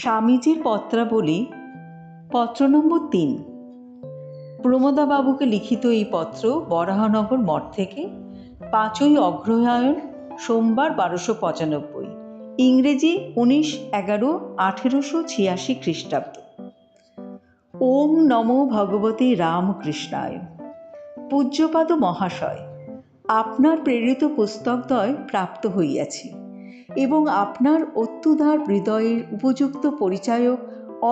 স্বামীজির পত্রাবলী, পত্র নম্বর ৩। প্রমোদাবাবুকে লিখিত এই পত্র বরাহনগর মঠ থেকে ৫ই অগ্রহায়ণ সোমবার ১২৯৫, ইংরেজি ১৯/১১/১৮৮৬ খ্রিস্টাব্দ। ওম নমো ভগবতে রামকৃষ্ণায়। পূজ্যপাদ মহাশয়, আপনার প্রেরিত পুস্তকদ্বয় প্রাপ্ত হইয়াছি এবং আপনার অত্যুদার হৃদয়ের উপযুক্ত পরিচায়ক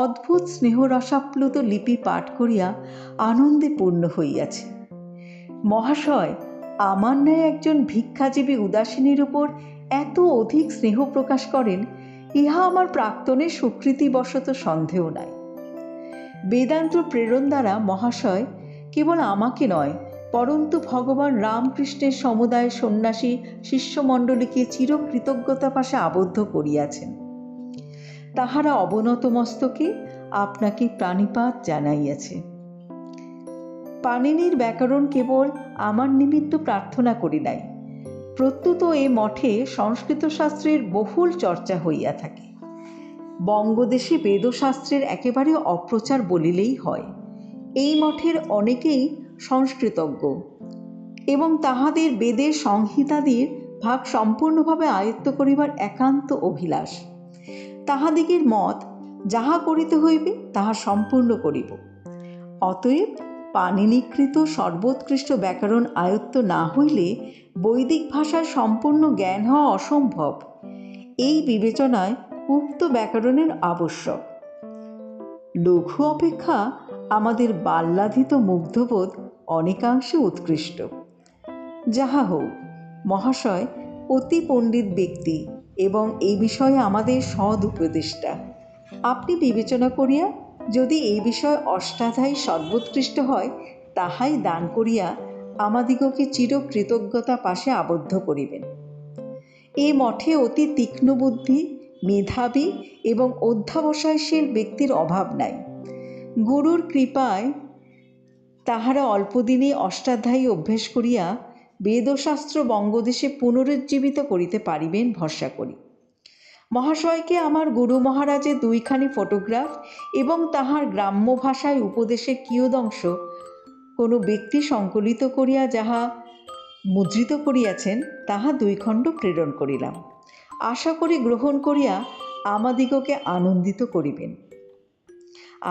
অদ্ভুত স্নেহরসাপ্লুত লিপি পাঠ করিয়া আনন্দে পূর্ণ হইয়াছি। মহাশয়, আমার ন্যায় একজন ভিক্ষাজীবী উদাসীনের উপর এত অধিক স্নেহ প্রকাশ করেন, ইহা আমার প্রাক্তনের স্বীকৃতিবশত সন্দেহ নাই। বেদান্ত প্রেরণ দ্বারা মহাশয় কেবল আমাকে নয়, পরন্তু ভগবান রামকৃষ্ণের সমুদায় সন্ন্যাসী শিষ্যমণ্ডলীকে চিরকৃতজ্ঞতা পাশে আবদ্ধ করিয়াছেন। তাহারা অবনত মস্তকে আপনাকে প্রাণিপাত জানাইয়াছে। পাণিনির ব্যাকরণ কেবল আমার নিমিত্ত প্রার্থনা করি নাই, প্রত্যুত এ মঠে সংস্কৃত শাস্ত্রের বহুল চর্চা হইয়া থাকে। বঙ্গদেশে বেদশাস্ত্রের একেবারে অপ্রচার বলিলেই হয়। এই মঠের অনেকেই সংস্কৃতজ্ঞ এবং তাহাদের বেদের সংহিতাদির ভাগ সম্পূর্ণভাবে আয়ত্ত করিবার একান্ত অভিলাষ। তাহাদিগের মত, যাহা করিতে হইবে তাহা সম্পূর্ণ করিব। অতএব পাণিনিকৃত সর্বোৎকৃষ্ট ব্যাকরণ আয়ত্ত না হইলে বৈদিক ভাষার সম্পূর্ণ জ্ঞান হওয়া অসম্ভব। এই বিবেচনায় উক্ত ব্যাকরণের আবশ্যক। লঘু অপেক্ষা আমাদের বাল্যাধিত মুগ্ধবোধ অনেকাংশে উৎকৃষ্ট। যাহা হোক, মহাশয় অতি পণ্ডিত ব্যক্তি এবং এই বিষয়ে আমাদের সদ উপদেষ্টা। আপনি বিবেচনা করিয়া যদি এই বিষয় অষ্টাধ্যায়ী সর্বোৎকৃষ্ট হয়, তাহাই দান করিয়া আমাদিগকে চিরকৃতজ্ঞতা পাশে আবদ্ধ করিবেন। এ মঠে অতি তীক্ষ্ণ বুদ্ধি, মেধাবী এবং অধ্যাবসায়শীল ব্যক্তির অভাব নাই। গুরুর কৃপায় তাহারা অল্পদিনে অষ্টাধ্যায়ী অভ্যেস করিয়া বেদশাস্ত্র বঙ্গদেশে পুনরুজ্জীবিত করিতে পারিবেন ভরসা করি। মহাশয়কে আমার গুরু মহারাজের 2খানি ফটোগ্রাফ এবং তাহার গ্রাম্য ভাষায় উপদেশের কিয়দংশ কোনো ব্যক্তি সংকলিত করিয়া যাহা মুদ্রিত করিয়াছেন, তাহা 2 খণ্ড প্রেরণ করিলাম। আশা করি গ্রহণ করিয়া আমাদিগকে আনন্দিত করিবেন।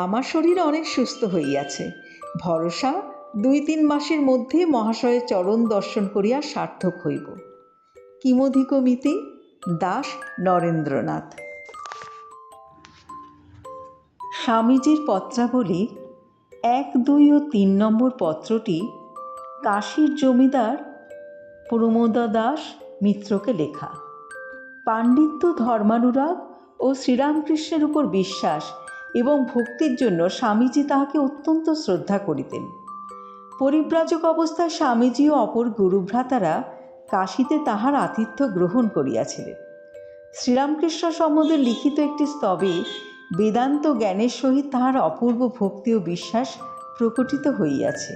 আমার শরীর অনেক সুস্থ হইয়াছে। ভরসা 2-3 মাসের মধ্যে মহাশয়ের চরণ দর্শন করিয়া সার্থক হইব। কিমধিকমিতি, দাস নরেন্দ্রনাথ। স্বামীজির পত্রাবলী 1, 2 ও 3 নম্বর পত্রটি কাশীর জমিদার প্রমোদাদাস মিত্রকে লেখা। পাণ্ডিত্য, ধর্মানুরাগ ও শ্রীরামকৃষ্ণের উপর বিশ্বাস এবং ভক্তির জন্য স্বামীজি তাহাকে অত্যন্ত শ্রদ্ধা করিতেন। পরিব্রাজক অবস্থায় স্বামীজি ও অপর গুরুভ্রাতারা কাশীতে তাহার আতিথ্য গ্রহণ করিয়াছিলেন। শ্রীরামকৃষ্ণ সম্বন্ধে লিখিত একটি স্তবে বেদান্ত জ্ঞানের সহিত তাহার অপূর্ব ভক্তি ও বিশ্বাস প্রকটিত হইয়াছে।